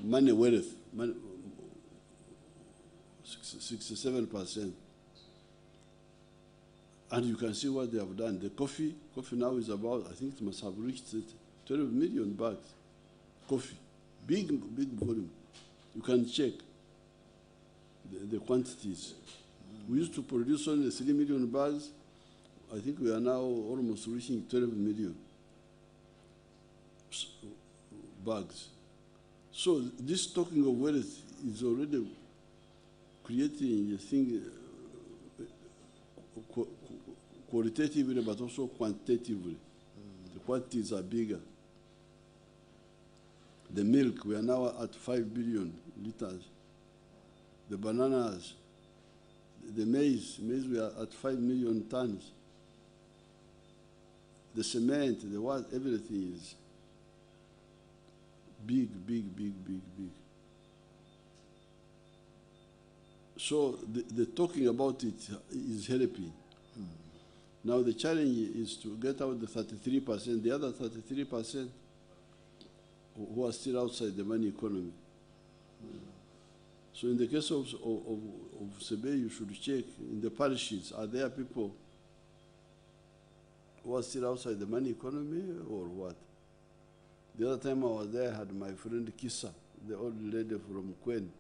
money worth, 67%. And you can see what they have done. The coffee now is about, I think it must have reached 12 million bags. Coffee, big volume. You can check the quantities. We used to produce only 3 million bags. I think we are now almost reaching 12 million bags. So this talking of wealth is already creating a thing qualitatively but also quantitatively. The quantities are bigger. The milk, we are now at 5 billion liters. The bananas, the maize, we are at 5 million tons. The cement, the what, everything is big. So the talking about it is helping. Now the challenge is to get out the 33%, the other 33% who are still outside the money economy. So in the case of Sebei, you should check in the parishes, are there people who are still outside the money economy or what? The other time I was there, I had my friend Kisa, the old lady from Kwen.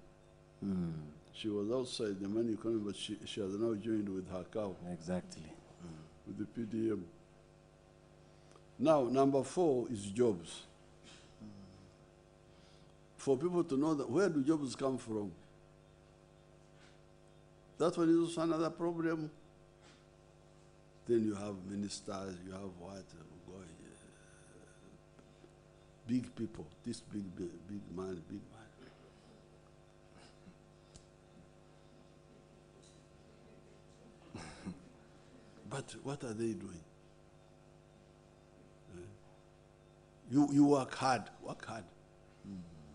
She was outside the money economy, but she has now joined with her cow. Exactly. With the PDM. Now, number 4 is jobs. For people to know that where do jobs come from? That one is also another problem. Then you have ministers, you have what? Big people, this big man. But what are they doing? You work hard.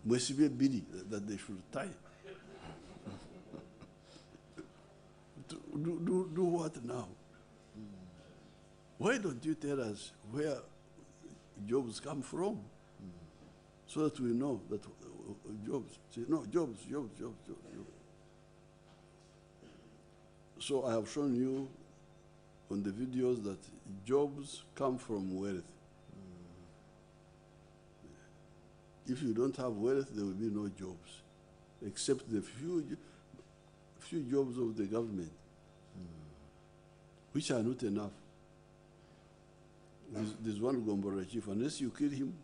Must be a biddy that they should tie. Do what now? Why don't you tell us where jobs come from? So that we know that jobs. Say, no, jobs. So I have shown you on the videos that jobs come from wealth. If you don't have wealth, there will be no jobs, except the few jobs of the government, which are not enough. There's one Gombora chief, unless you kill him,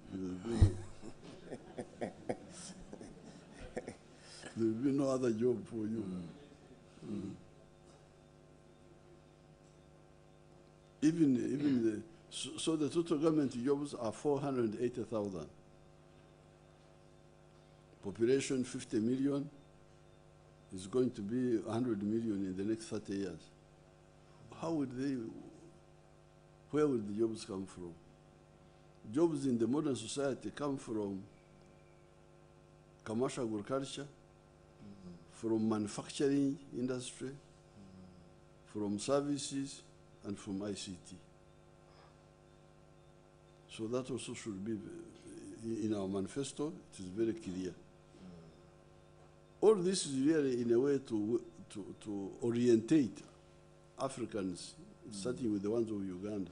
there will be no other job for you. So the total government jobs are 480,000. Population 50 million is going to be 100 million in the next 30 years. Where would the jobs come from? Jobs in the modern society come from commercial agriculture, from manufacturing industry, from services, and from ICT. So that also should be in our manifesto. It is very clear. All this is really in a way to orientate Africans, starting with the ones of Uganda,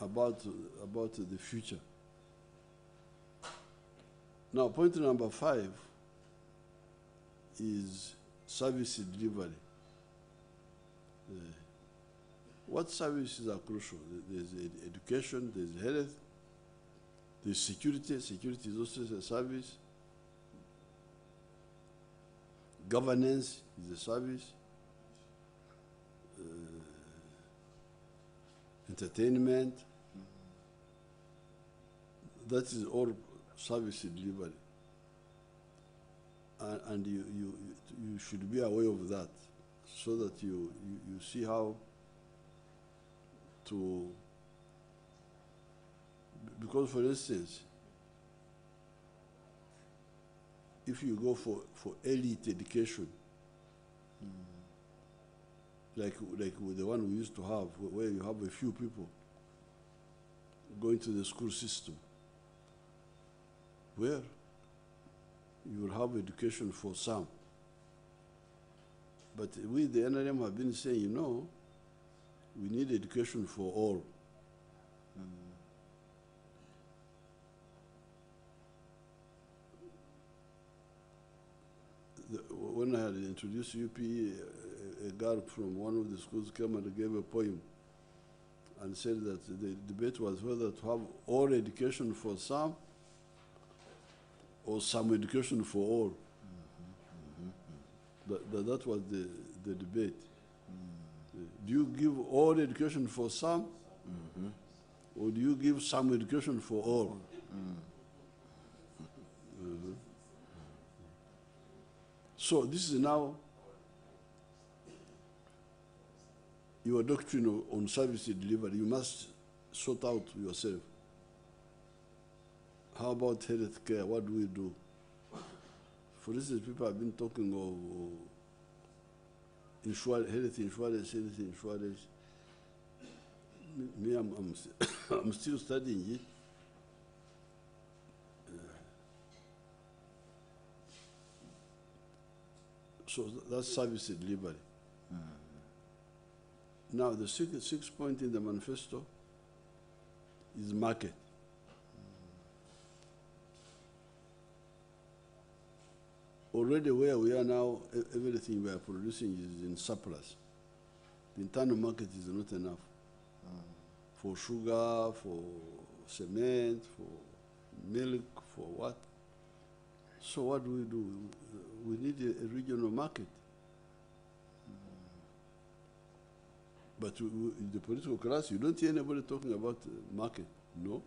about the future. Now, point number 5 is service delivery. What services are crucial? There's education, there's health, there's security. Security is also a service. Governance is a service. Entertainment. That is all service delivery. And you should be aware of that, so that you see how to, because for instance, if you go for elite education, like the one we used to have, where you have a few people going to the school system, where you will have education for some. But we, the NRM, have been saying, you know, we need education for all. When I had introduced UP, a girl from one of the schools came and gave a poem and said that the debate was whether to have all education for some or some education for all. That was the debate. Do you give all education for some, or do you give some education for all? So this is now your doctrine on service delivery. You must sort out yourself. How about health care? What do we do? For instance, people have been talking of health insurance. Me, I'm still studying it. So that's service delivery. Now, the sixth point in the manifesto is market. Already where we are now, everything we are producing is in surplus. The internal market is not enough for sugar, for cement, for milk, for what? So what do? We need a regional market. But in the political class, you don't hear anybody talking about market. No.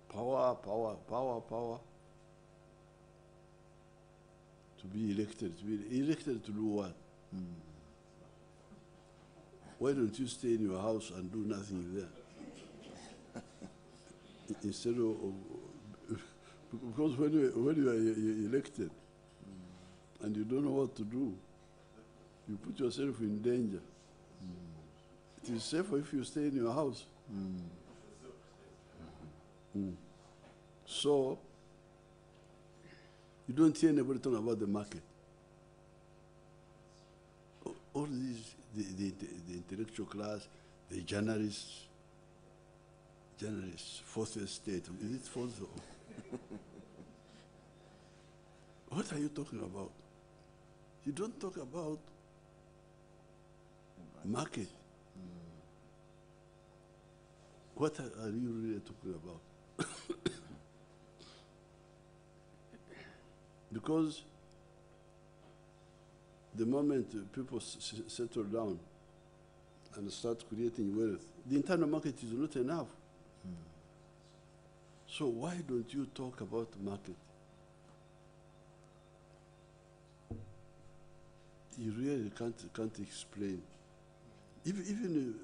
Power. To be elected to do what? Why don't you stay in your house and do nothing there? Instead of because when you are elected and you don't know what to do, you put yourself in danger. It is safer if you stay in your house. So, you don't hear anybody talking about the market. All these, the intellectual class, the journalists, fourth estate, is it fourth? What are you talking about? You don't talk about market. What are you really talking about? Because the moment people settle down and start creating wealth, the internal market is not enough. So why don't you talk about market? You really can't explain. Even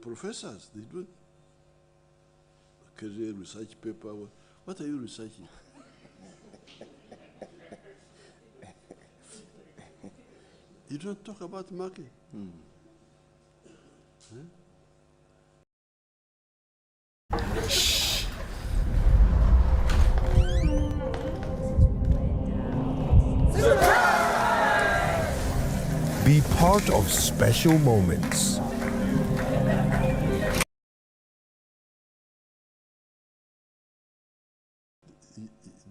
professors, they don't carry research paper. What are you researching? You don't talk about market. Huh? Be part of special moments.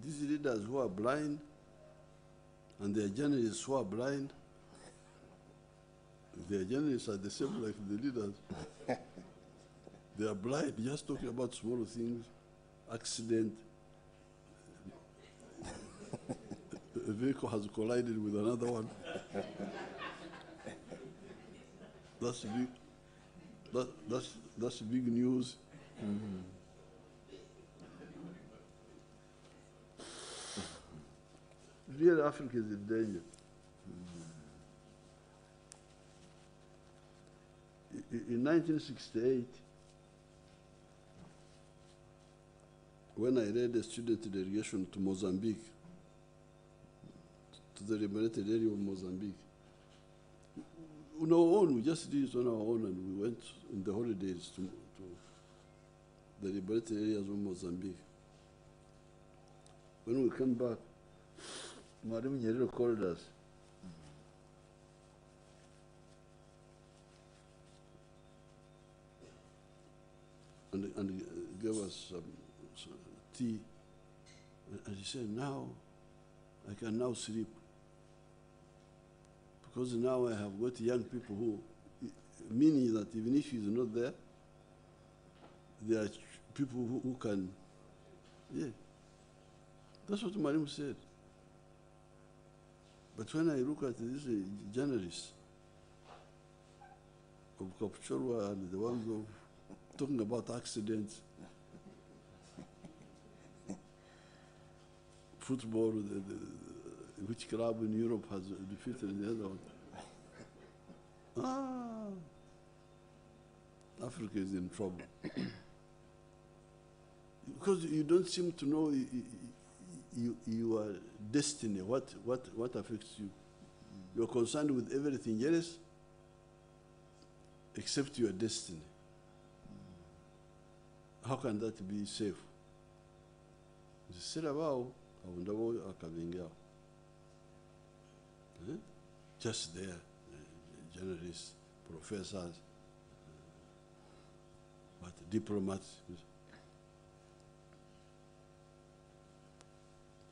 These leaders who are blind and their journalists who are blind, their journalists are the same like the leaders. They are blind, just talking about small things, accident. A vehicle has collided with another one. That's big. That's big news. Real Africa is in danger. In 1968, when I led a student delegation to Mozambique, to the liberated area of Mozambique, on our own, we just did it on our own, and we went in the holidays to the liberated areas of Mozambique. when we came back, Madam Nyerere called us. And gave us some tea. And he said, now, I can now sleep. Because now I have got young people who, meaning that even if he's not there, there are people who can, yeah. That's what Mariam said. But when I look at these journalists of Kapchorwa and the ones of talking about accidents, football, which club in Europe has defeated the other one? Africa is in trouble. Because you don't seem to know your destiny, what affects you. You're concerned with everything else except your destiny. How can that be safe? Just there, journalists, professors, diplomats.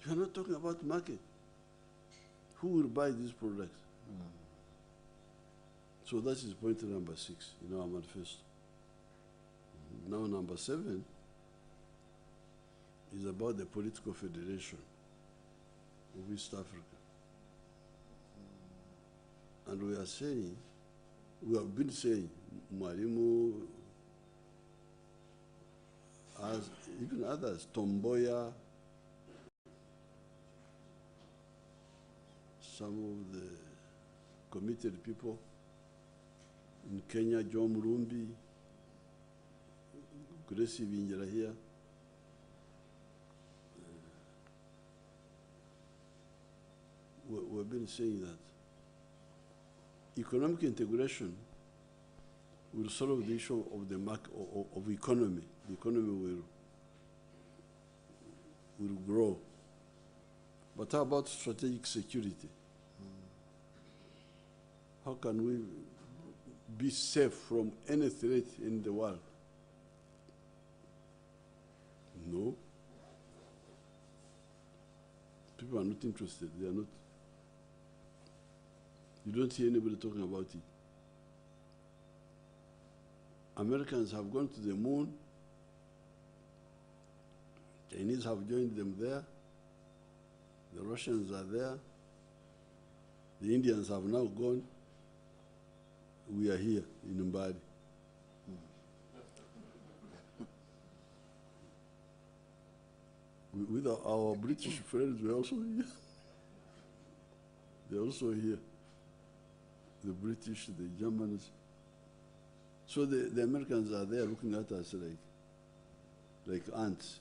You are not talking about market. Who will buy these products? So that is point number 6 in our manifesto. Now number 7 is about the political federation of East Africa. And we are saying, we have been saying, Mwalimu, as even others, Tomboya, some of the committed people in Kenya, John Murumbi, Gracie Vinjera here. We've been saying that economic integration will solve the issue of the of economy. The economy will grow. But how about strategic security? How can we be safe from any threat in the world? No. People are not interested. They are not. You don't hear anybody talking about it. Americans have gone to the moon. Chinese have joined them there. The Russians are there. The Indians have now gone. We are here in Mbale. With our British friends, we're also here. They're also here. The British, the Germans. So the Americans are there looking at us like ants.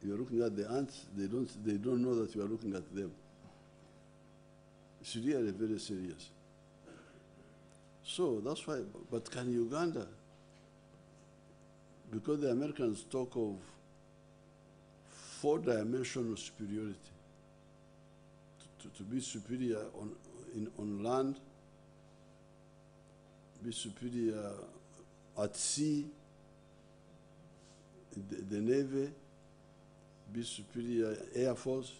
You're looking at the ants, they don't know that you are looking at them. It's really very serious. So that's why, but can Uganda, because the Americans talk of 4-dimensional superiority, to be superior on land, be superior at sea, the Navy, be superior Air Force,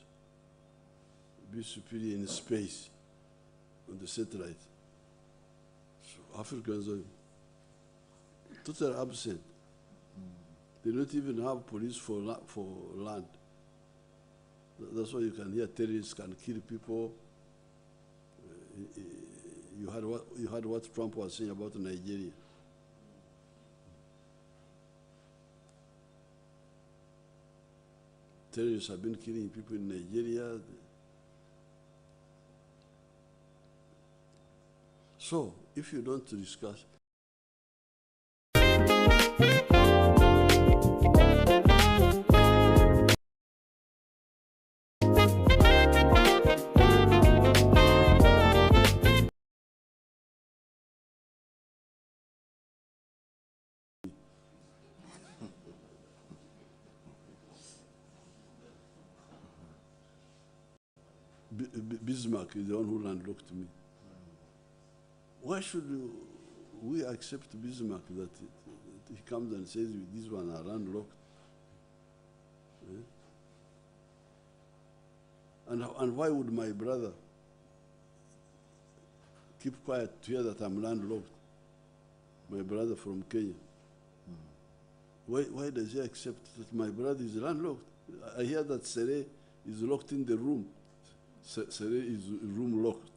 be superior in space, on the satellite. So Africans are totally absent. They don't even have police for land. That's why you can hear terrorists can kill people. You heard what Trump was saying about Nigeria. Terrorists have been killing people in Nigeria. So, if you don't discuss, Bismarck is the one who landlocked me. Why should we accept Bismarck that he comes and says these one are landlocked? Eh? And why would my brother keep quiet to hear that I'm landlocked? My brother from Kenya. Why does he accept that my brother is landlocked? I hear that Sebei is locked in the room. Sebei is room locked.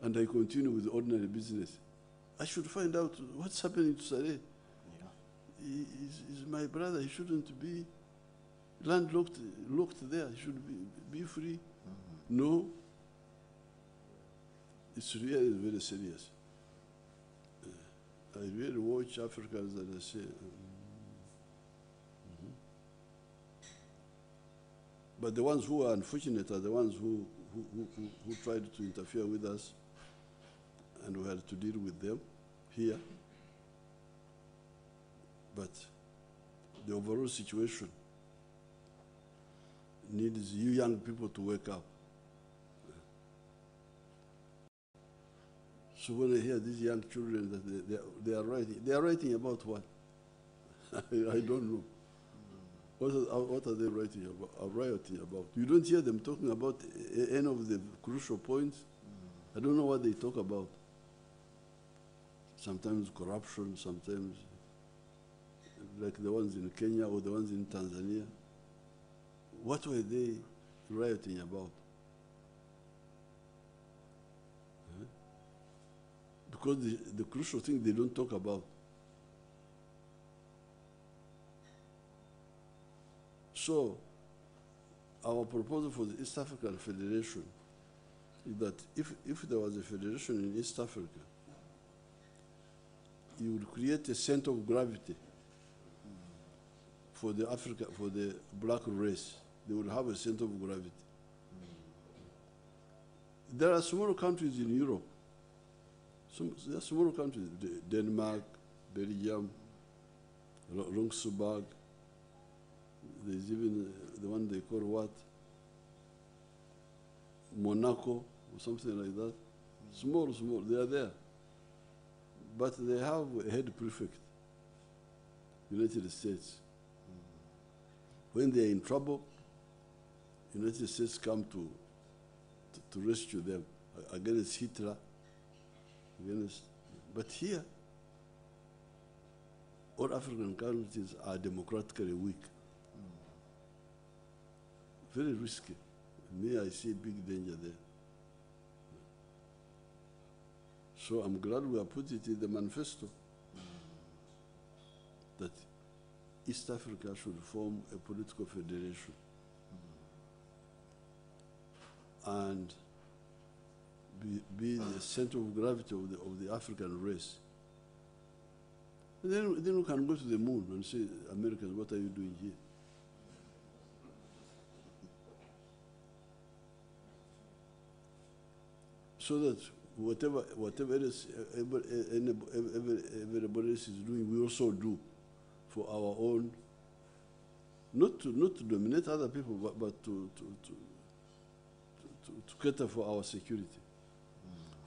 And I continue with ordinary business. I should find out what's happening to Sebei. Yeah. He's my brother. He shouldn't be locked there. He should be free. No. It's really very serious. I really watch Africans and I say, but the ones who are unfortunate are the ones who tried to interfere with us, and we had to deal with them here. But the overall situation needs you young people to wake up. So when I hear these young children that they are writing about what? I don't know. What are they writing about? Rioting about? You don't hear them talking about any of the crucial points. I don't know what they talk about. Sometimes corruption, sometimes like the ones in Kenya or the ones in Tanzania. What were they rioting about? Because the crucial thing they don't talk about. So, our proposal for the East African Federation is that if there was a federation in East Africa, you would create a center of gravity for the black race. They would have a center of gravity. There are smaller countries in Europe. There are smaller countries, Denmark, Belgium, Luxembourg. There's even the one they call what? Monaco, or something like that. Small, they are there. But they have a head prefect, United States. When they are in trouble, United States come to rescue them against Hitler. But here, all African countries are democratically weak. Very risky. Me, I see a big danger there. So I'm glad we have put it in the manifesto that East Africa should form a political federation. And be the center of gravity of the African race. And then we can go to the moon and say, Americans, what are you doing here? So that whatever else everybody else is doing, we also do for our own, not to dominate other people, but to cater for our security.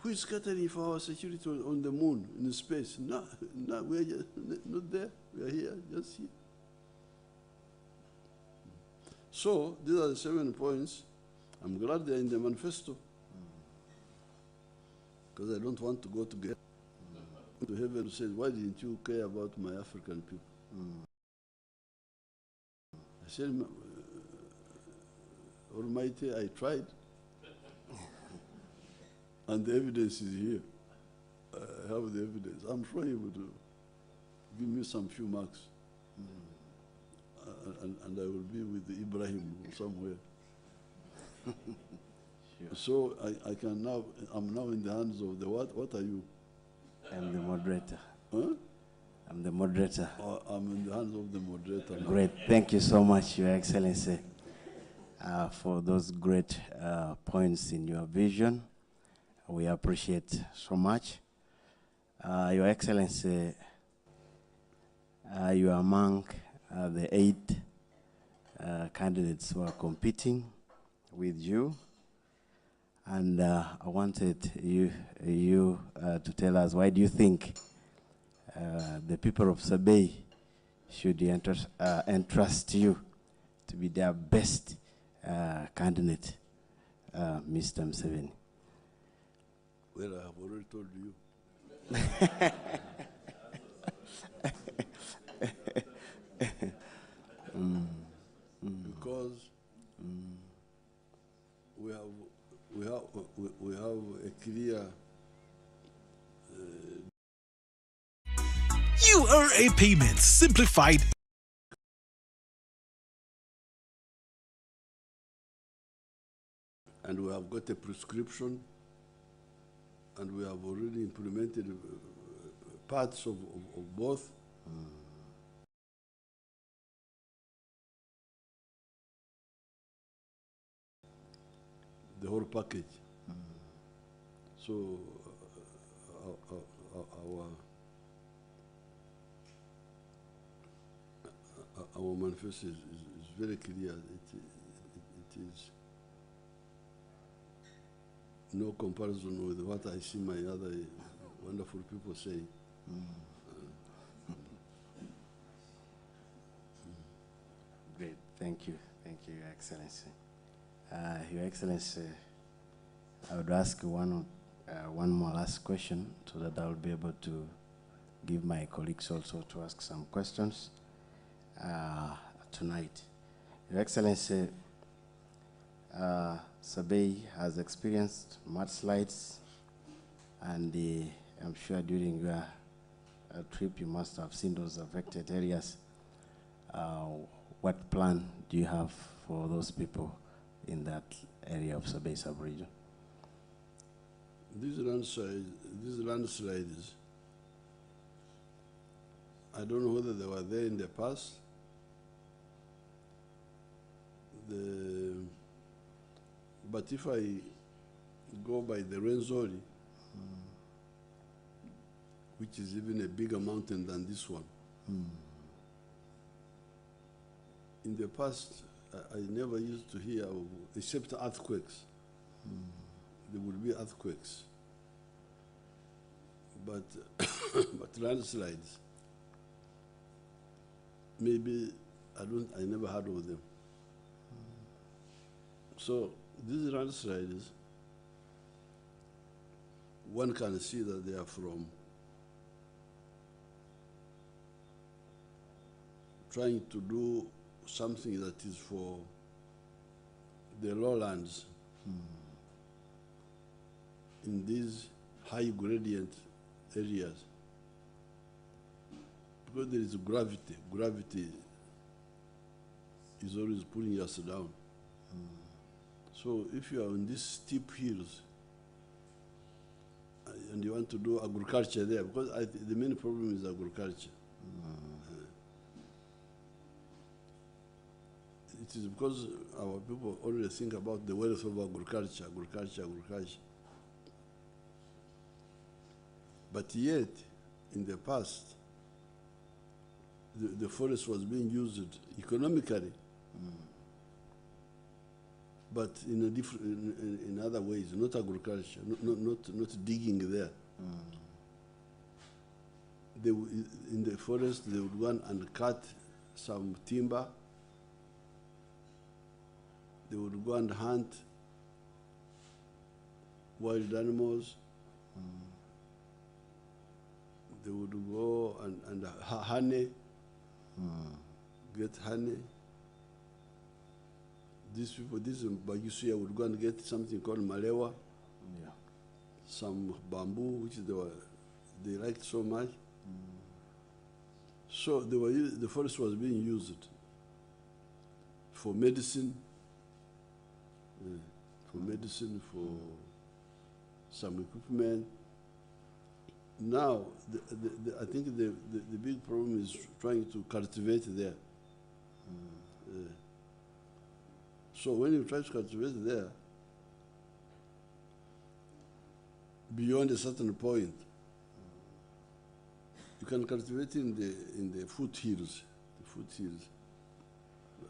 Who is catering for our security on the moon, in space? No, we are just not there. We are here, just here. So these are the 7 points. I'm glad they're in the manifesto, because I don't want to go to heaven and say, why didn't you care about my African people? I said, Almighty, I tried. And the evidence is here. I have the evidence. I'm sure he would give me some few marks. And I will be with Ibrahim somewhere. Sure. So I can now, I'm now in the hands of the what? What are you? I'm the moderator. Huh? I'm the moderator. I'm in the hands of the moderator. Great. Thank you so much, Your Excellency, for those great points in your vision. We appreciate so much. Your Excellency, you are among the 8 candidates who are competing with you. And I wanted you to tell us, why do you think the people of Sebei should entrust you to be their best candidate, Mr. Museveni? Well, I have already told you. Because we have a clear. URA payments simplified. And we have got a prescription, and we have already implemented parts of both. The whole package. So our manifesto is very clear. It is no comparison with what I see my other wonderful people say. Great, thank you, Your Excellency. Your Excellency, I would ask one more last question so that I'll be able to give my colleagues also to ask some questions tonight. Your Excellency, Sebei has experienced mudslides, and I'm sure during your trip you must have seen those affected areas. What plan do you have for those people in that area of Sebei sub-region? These landslides, I don't know whether they were there in the past. But if I go by the Renzori, which is even a bigger mountain than this one, in the past, I never used to hear of, except earthquakes. There would be earthquakes. But, but landslides, maybe I never heard of them. So these landslides, one can see that they are from trying to do something that is for the lowlands in these high gradient areas. Because there is gravity. Gravity is always pulling us down. So if you are on these steep hills and you want to do agriculture there, because the main problem is agriculture. It is because our people always think about the wealth of agriculture. But yet, in the past, the forest was being used economically, but in a different, in other ways, not agriculture, not digging there. In the forest, they would go and cut some timber. They would go and hunt wild animals. They would go and honey, get honey. These people, this Bagisuya would go and get something called malewa, some bamboo, which they liked so much. So the forest was being used for medicine, for some equipment. Now, I think the big problem is trying to cultivate there. So when you try to cultivate there, beyond a certain point, you can cultivate in the foothills,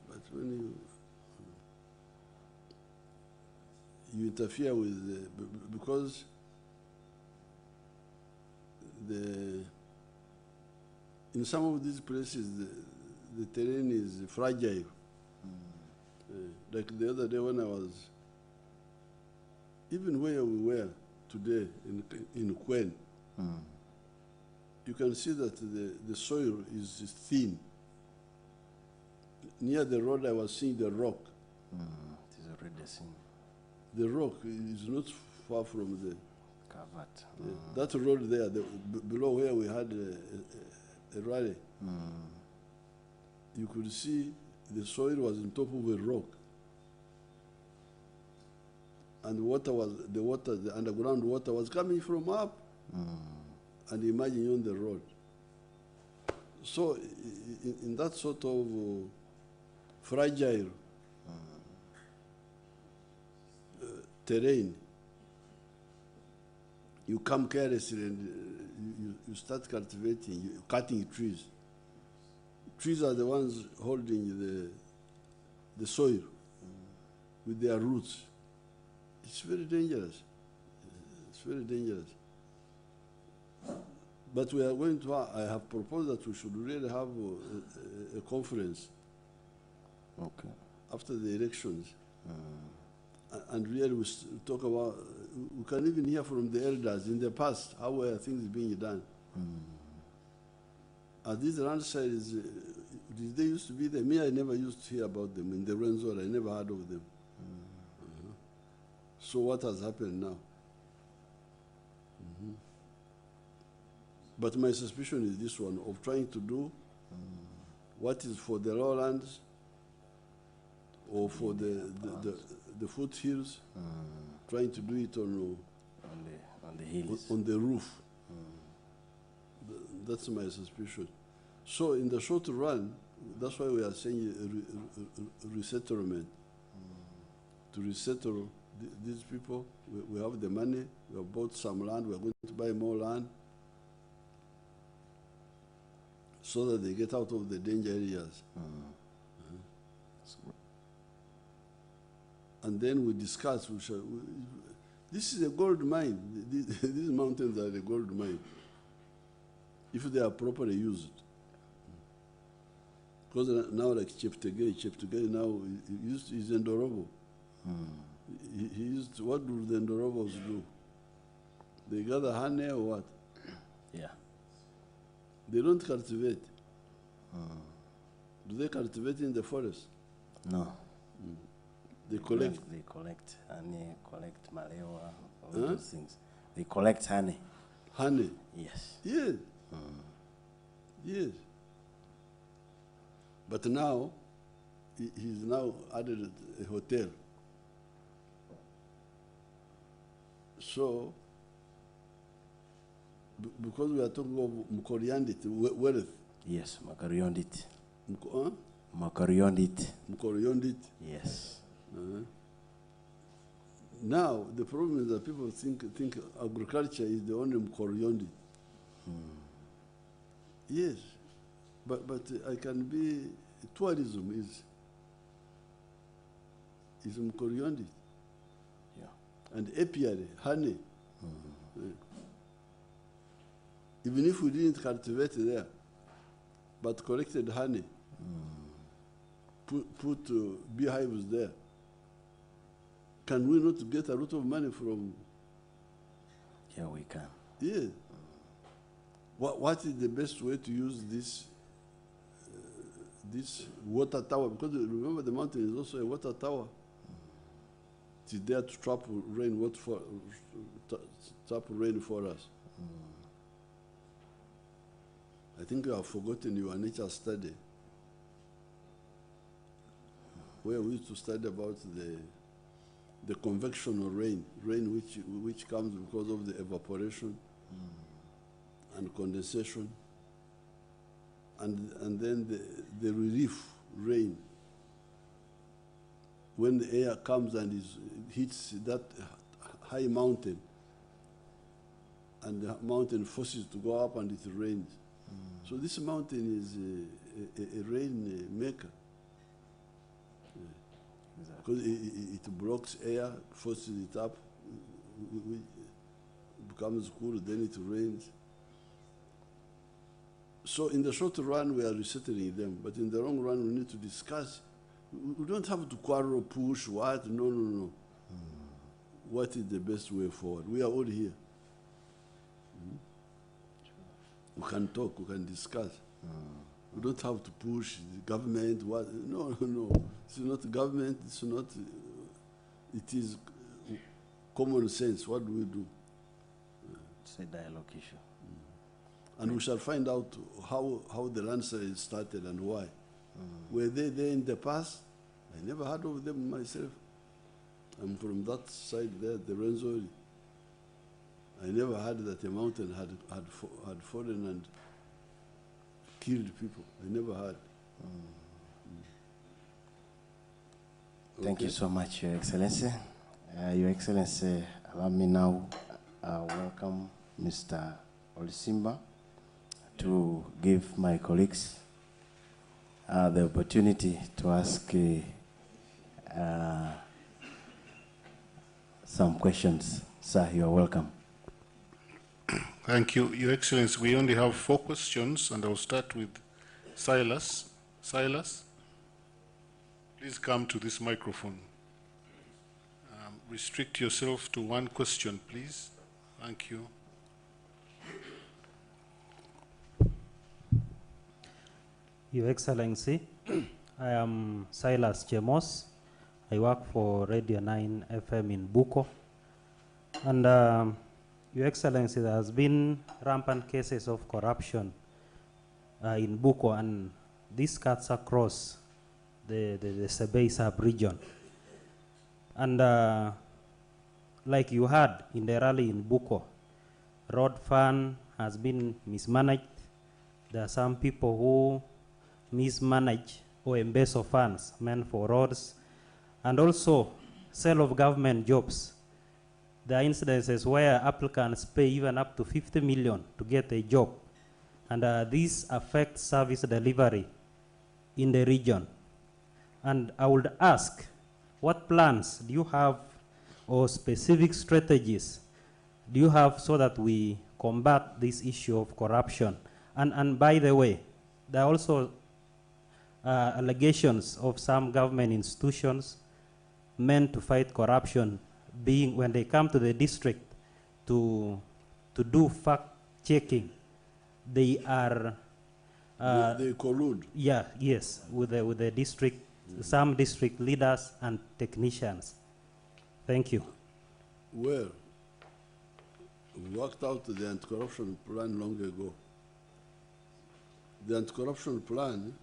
but when you interfere with because in some of these places the terrain is fragile. Like the other day when I was, even where we were today in Kwen, you can see that the soil is thin. Near the road I was seeing the rock. It is already seen. The rock is not far from the Covered. that road there, below where we had a rally. You could see the soil was on top of a rock. And the underground water was coming from up and imagine on the road. So in that sort of fragile terrain, you come carelessly and you start cultivating, cutting trees. Trees are the ones holding the soil with their roots. It's very dangerous. It's very dangerous. But we are going to, I have proposed that we should really have a conference after the elections. And really we talk about, we can even hear from the elders in the past, how were things being done. These landslides, did they used to be there? Me, I never used to hear about them. In the Rwenzori, I never heard of them. So what has happened now? But my suspicion is this one, of trying to do what is for the lowlands or for the foothills, trying to do it on the hills. On the roof. That's my suspicion. So in the short run, that's why we are saying resettlement. To resettle these people, we have the money, we have bought some land, we are going to buy more land so that they get out of the danger areas. And then we discuss, this is a gold mine. These mountains are a gold mine, if they are properly used. Because now like Cheptegei now is Ndorobo. He used, what do the Ndorobos do? They gather honey or what? Yeah. They don't cultivate. Do they cultivate in the forest? No. They collect. They collect honey, collect malewa, all those things. They collect honey. Honey? Yes. Yes. Yes. But now, he's now added a hotel. So, because we are talking of Mkoriandit, wealth. Yes, Makariondit. Huh? Makariondit. Mkoriandit. Yes. Now, the problem is that people think agriculture is the only Mkoriandit. Yes. But I can be, tourism is Mkoriandit. And apiary, honey. Even if we didn't cultivate there, but collected honey, put beehives there, can we not get a lot of money from? Yeah, we can. Yeah. What is the best way to use this water tower? Because remember, the mountain is also a water tower. It is there to trap rain, trap rain for us. I think you have forgotten your nature study, where we used to study about the convection of rain which comes because of the evaporation and condensation, and then the relief rain. When the air comes and hits that high mountain, and the mountain forces to go up and it rains. So this mountain is a rain maker. because it blocks air, forces it up, becomes cool, then it rains. So in the short run, we are resettling them, but in the long run, we need to discuss. We don't have to quarrel, push, what? No. What is the best way forward? We are all here. We can talk, we can discuss. We don't have to push the government. What? No. It's not the government. It's not. It is common sense. What do we do? It's a dialogue issue. And we shall find out how the landslide started and why. Were they there in the past? I never heard of them myself. I'm from that side there, the Renzori. I never heard that a mountain had fallen and killed people. I never heard. Thank you so much, Your Excellency. Your Excellency, allow me now welcome Mr. Olisimba to give my colleagues the opportunity to ask some questions. Sir, you are welcome. Thank you, Your Excellency. We only have 4 questions, and I'll start with Silas. Silas, please come to this microphone. Restrict yourself to 1 question, please. Thank you. Your Excellency, I am Silas Chemos. I work for Radio 9 FM in Bukwo. And Your Excellency, there has been rampant cases of corruption in Bukwo, and this cuts across the Sebei sub-region. And like you heard in the rally in Bukwo, road fund has been mismanaged. There are some people who mismanage or embezzle funds meant for roads, and also sale of government jobs. There are incidences where applicants pay even up to 50 million to get a job, and this affects service delivery in the region. And I would ask, what plans do you have or specific strategies do you have so that we combat this issue of corruption? And by the way, there are also allegations of some government institutions meant to fight corruption being, when they come to the district to do fact checking, they are they collude. Yeah, yes, with the district, some district leaders and technicians. Thank you. Well, we worked out the anti-corruption plan long ago. The anti-corruption plan,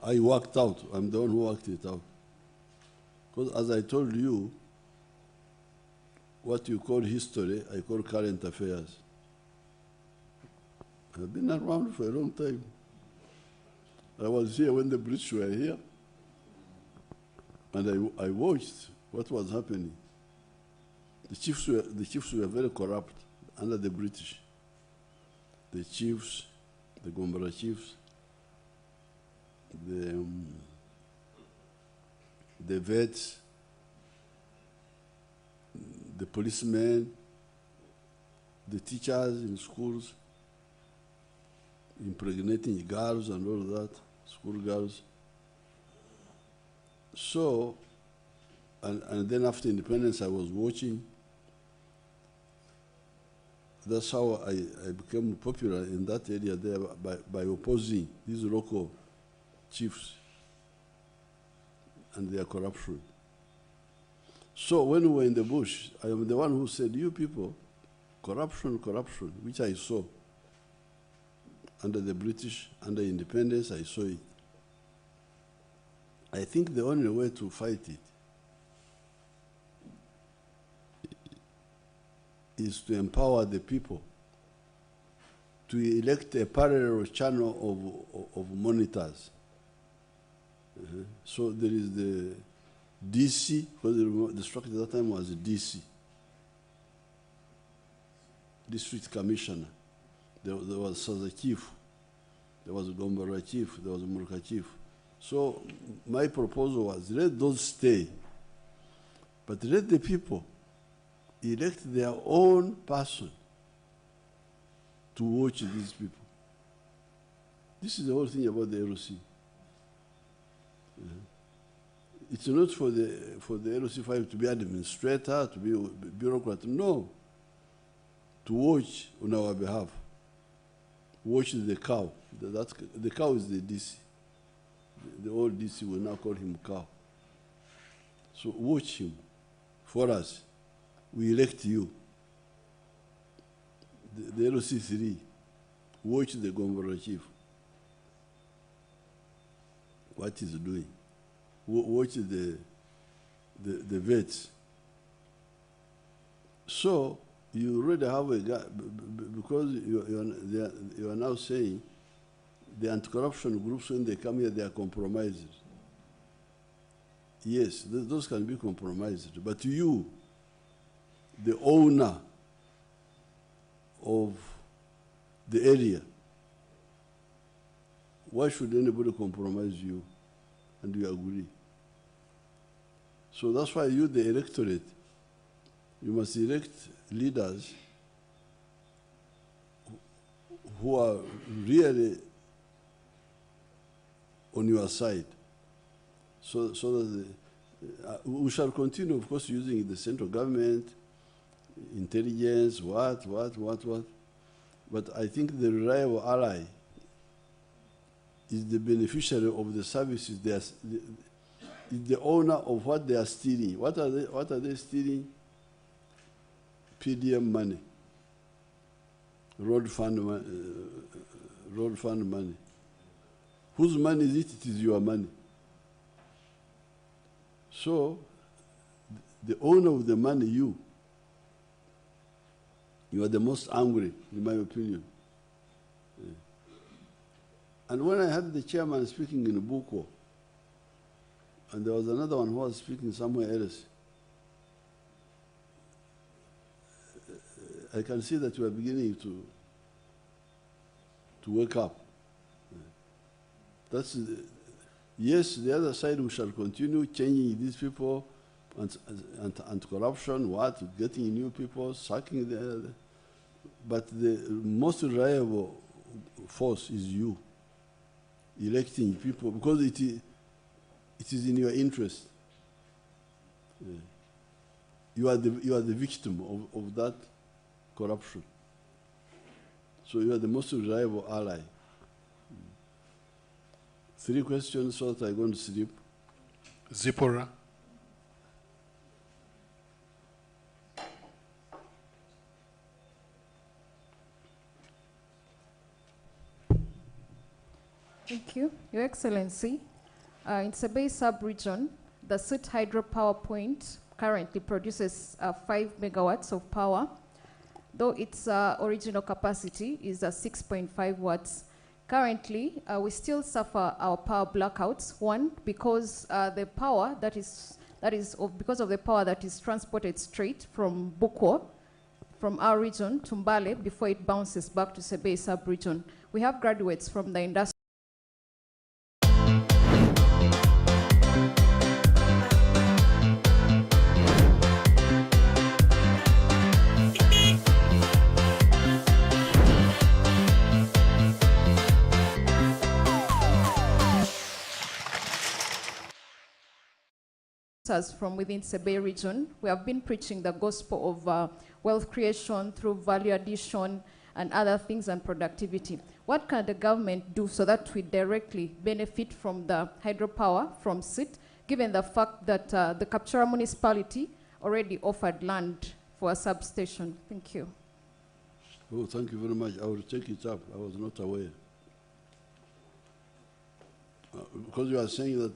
I worked out. I'm the one who worked it out. Because as I told you, what you call history, I call current affairs. I've been around for a long time. I was here when the British were here, and I watched what was happening. The chiefs were very corrupt under the British. The chiefs, the Gombara chiefs, the vets, the policemen, the teachers in schools, impregnating girls and all that, school girls. So, and then after independence, I was watching. That's how I became popular in that area there by opposing these local chiefs and their corruption. So when we were in the bush, I am the one who said, you people, corruption, corruption, which I saw. Under the British, under independence, I saw it. I think the only way to fight it is to empower the people, to elect a parallel channel of monitors. So there is the DC, because the structure at that time was a DC, District Commissioner. There was Saza Chief, there was a Gombara Chief, there was a Murka Chief. So my proposal was, let those stay, but let the people elect their own person to watch these people. This is the whole thing about the LOC. It's not for the LOC 5 to be administrator, to be a bureaucrat, no. To watch on our behalf. Watch the cow. The cow is the DC. The old DC will now call him cow. So watch him for us. We elect you. The LOC 3, watch the Gombora chief. What he's doing. Watch the vets. So you already have a guy, because you are now saying the anti-corruption groups, when they come here, they are compromisers. Yes, those can be compromised, but you, the owner of the area, why should anybody compromise you? And you agree. So that's why you, the electorate, you must elect leaders who are really on your side. So that we shall continue, of course, using the central government, intelligence, what. But I think the reliable ally is the beneficiary of the services. They are, is the owner of what they are stealing. What are they stealing? PDM money, road fund money. Whose money is it? It is your money. So the owner of the money, you are the most angry, in my opinion. And when I had the chairman speaking in Bukwo, and there was another one who was speaking somewhere else, I can see that you are beginning to wake up. That's yes, the other side, we shall continue changing these people and corruption, getting new people, sacking but the most reliable force is you, electing people, because it is in your interest. You are the victim of that corruption. So you are the most reliable ally. 3 questions, so that I go to sleep. Zipporah. Thank you, Your Excellency. In Sebei sub-region, the Sit hydropower point currently produces 5 megawatts of power, though its original capacity is 6.5 watts. Currently, we still suffer our power blackouts. One, because the power because of the power that is transported straight from Bukwo, from our region to Mbale before it bounces back to Sebei sub-region. We have graduates from the industry. From within Sebei region, we have been preaching the gospel of wealth creation through value addition and other things and productivity. What can the government do so that we directly benefit from the hydropower from SIT, given the fact that the Kapchara municipality already offered land for a substation? Thank you. Oh, thank you very much. I will take it up. I was not aware. Because you are saying that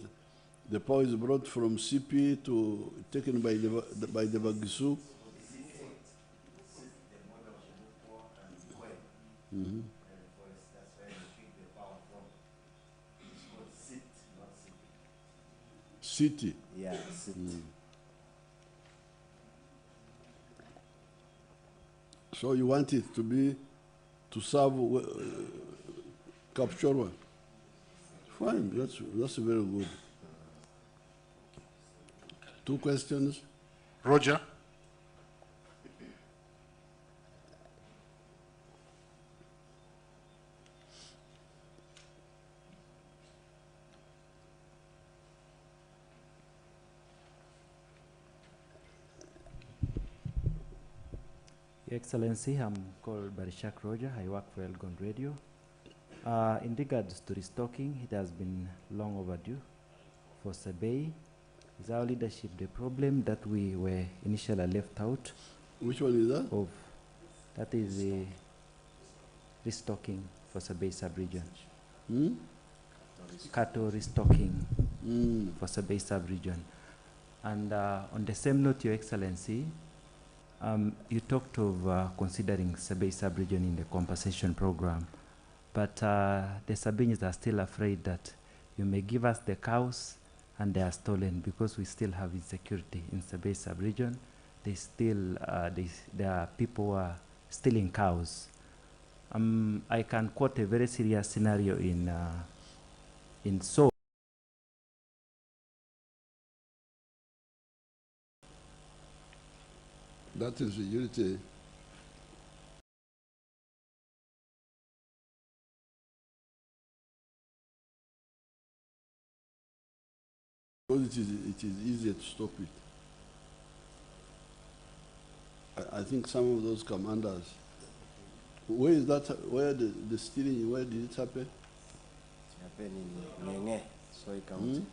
the power is brought from CP to taken by the Bagisu. Mm-hmm. City. Yeah, city. So you want it to serve Kapchorwa Fine, that's very good. 2 questions. Roger. Your Excellency, I'm called Barishak Roger. I work for Elgon Radio. In regards to restocking, it has been long overdue for Sebei. Is our leadership the problem that we were initially left out? Which one is that? Of that is the restocking for Sebei sub-region. Cattle restocking for Sebei sub-region. And on the same note, Your Excellency, you talked of considering Sebei sub-region in the compensation program, but the Sabinis are still afraid that you may give us the cows and they are stolen because we still have insecurity in Sebei sub-region. They still, there are people who are stealing cows. I can quote a very serious scenario in So. That is security. Because it is easier to stop it. I think some of those commanders. Where is that? Where the stealing? Where did it happen? It happened in Ngenge, Soy County.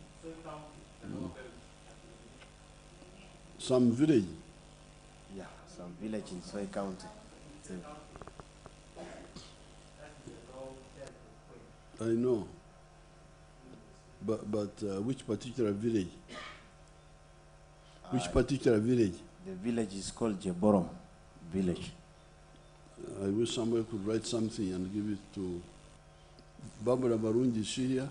Some village. Yeah, some village in Soy County. I know. But which particular village? Which particular village? The village is called Jeborom village. I wish somebody could write something and give it to Barbara Barunji Syria.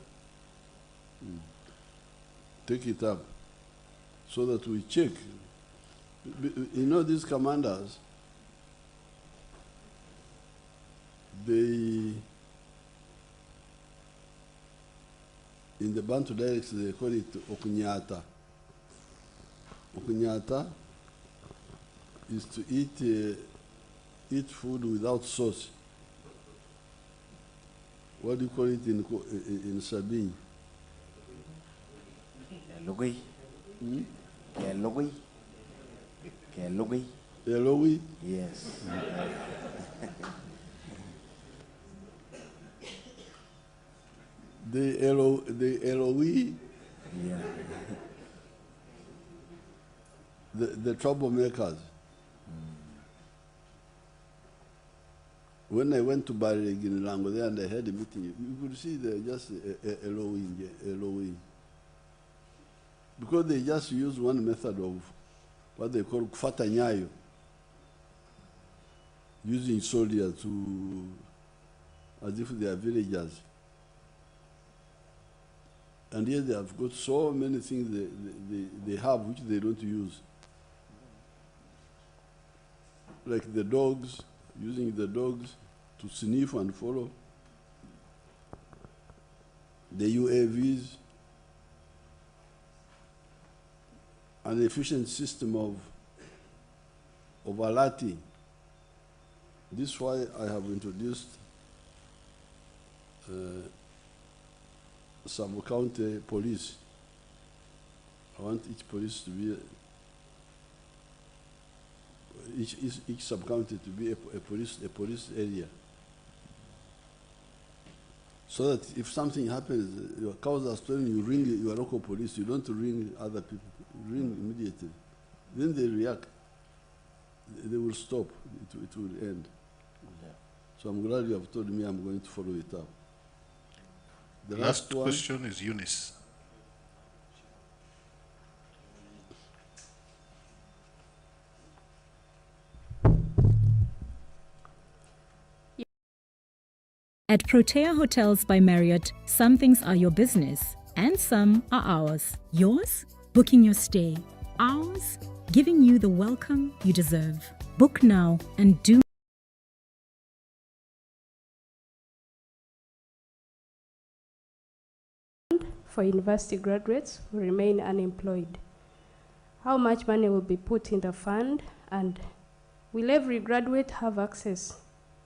Take it up so that we check. You know, these commanders, they, in the Bantu dialects, they call it okunyata. Okunyata is to eat food without sauce. What do you call it in Sabine? Kelogui. Kelogui. Kelogui. Eloi? Yes. The Eloi? Yeah. The troublemakers. When I went to Mbale in Lango there and I had a meeting, you could see they're just Eloi. Because they just use one method of what they call kufata nyayo, using soldiers as if they are villagers. And yet they have got so many things they have which they don't use. Like the dogs, using the dogs to sniff and follow. The UAVs, an efficient system of alerting. This is why I have introduced sub-county police. I want each police to be, each sub-county to be a police area. So that if something happens, your cows are stolen, you ring your local police, you don't ring other people, you ring immediately. Then they react. They will stop, it will end. Yeah. So I'm glad you have told me I'm going to follow it up. The Last one, question is Eunice. At Protea Hotels by Marriott, some things are your business and some are ours. Yours? Booking your stay. Ours? Giving you the welcome you deserve. Book now and do for university graduates who remain unemployed. How much money will be put in the fund, and will every graduate have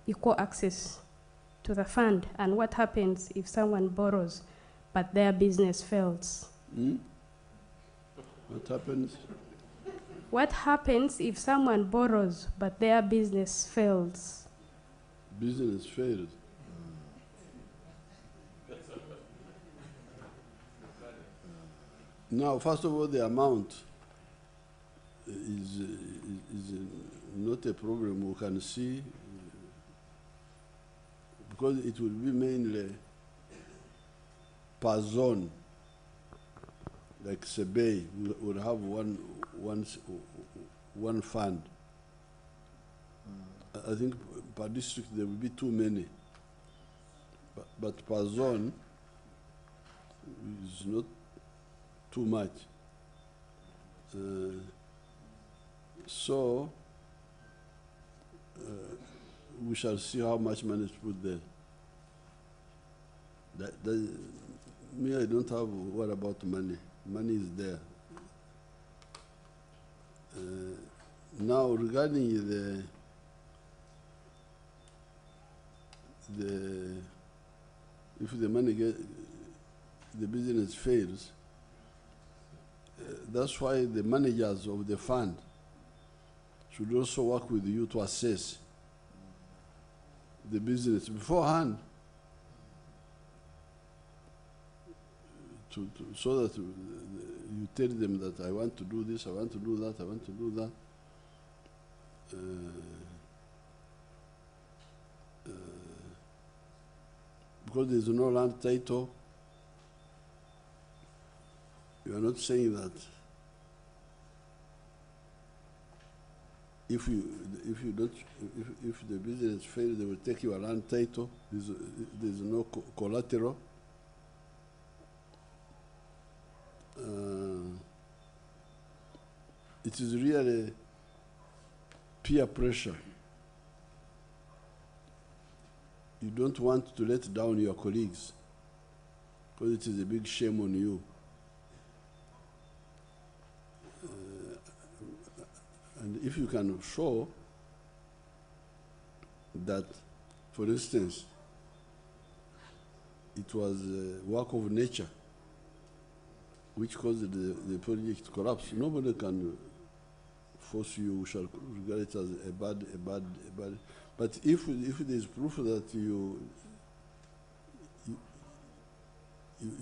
equal access to the fund? And what happens if someone borrows but their business fails? What happens? What happens if someone borrows but their business fails? Business fails. Now, first of all, the amount is not a problem we can see, because it will be mainly per zone. Like Sebei will have one fund. I think per district there will be too many, but per zone is not too much. So we shall see how much money is put there. Me, I don't have what about money. Money is there. Now, regarding if the money the business fails, that's why the managers of the fund should also work with you to assess the business beforehand, so that you tell them that I want to do this, I want to do that, I want to do that. Because there is no land title, you are not saying that if the business fails, they will take your land title. There's no collateral. It is really peer pressure. You don't want to let down your colleagues, because it is a big shame on you. And if you can show that, for instance, it was a work of nature which caused the project to collapse, nobody can force you. We shall regard it as a bad. But if there is proof that you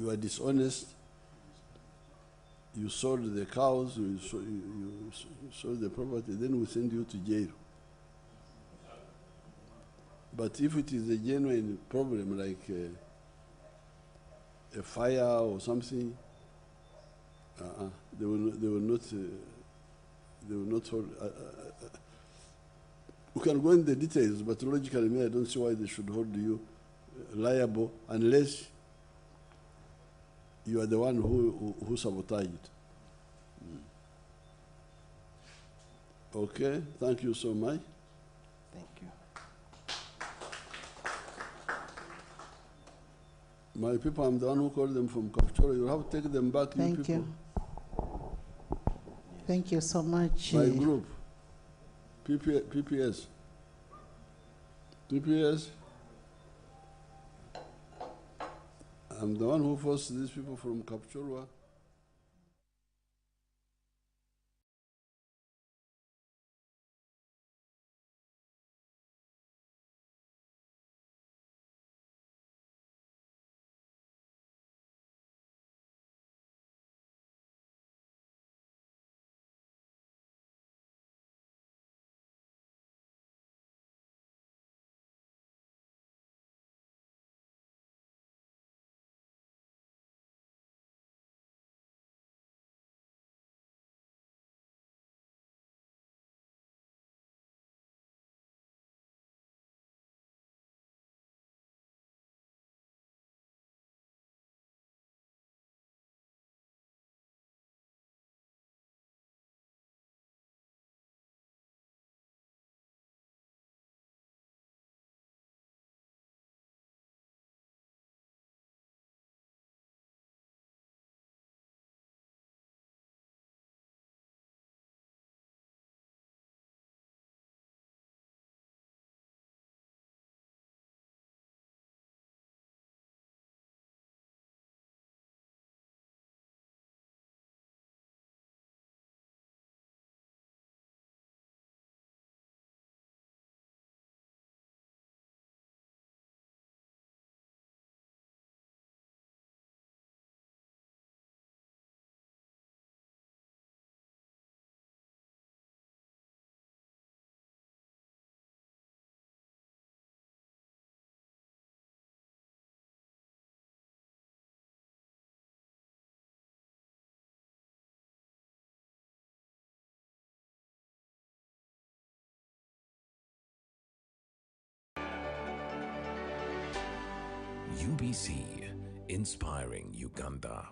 are dishonest, you sold the cows, you sold the property, then we send you to jail. But if it is a genuine problem, like a fire or something, they will not hold. We can go in the details, but logically, I don't see why they should hold you liable unless you are the one who sabotaged it. Okay, thank you so much. Thank you. My people, I'm the one who called them from Kapchora. You have to take them back, you Thank people. you. Thank you so much. My group, PPS. I'm the one who forced these people from Kapchorwa. UBC, inspiring Uganda.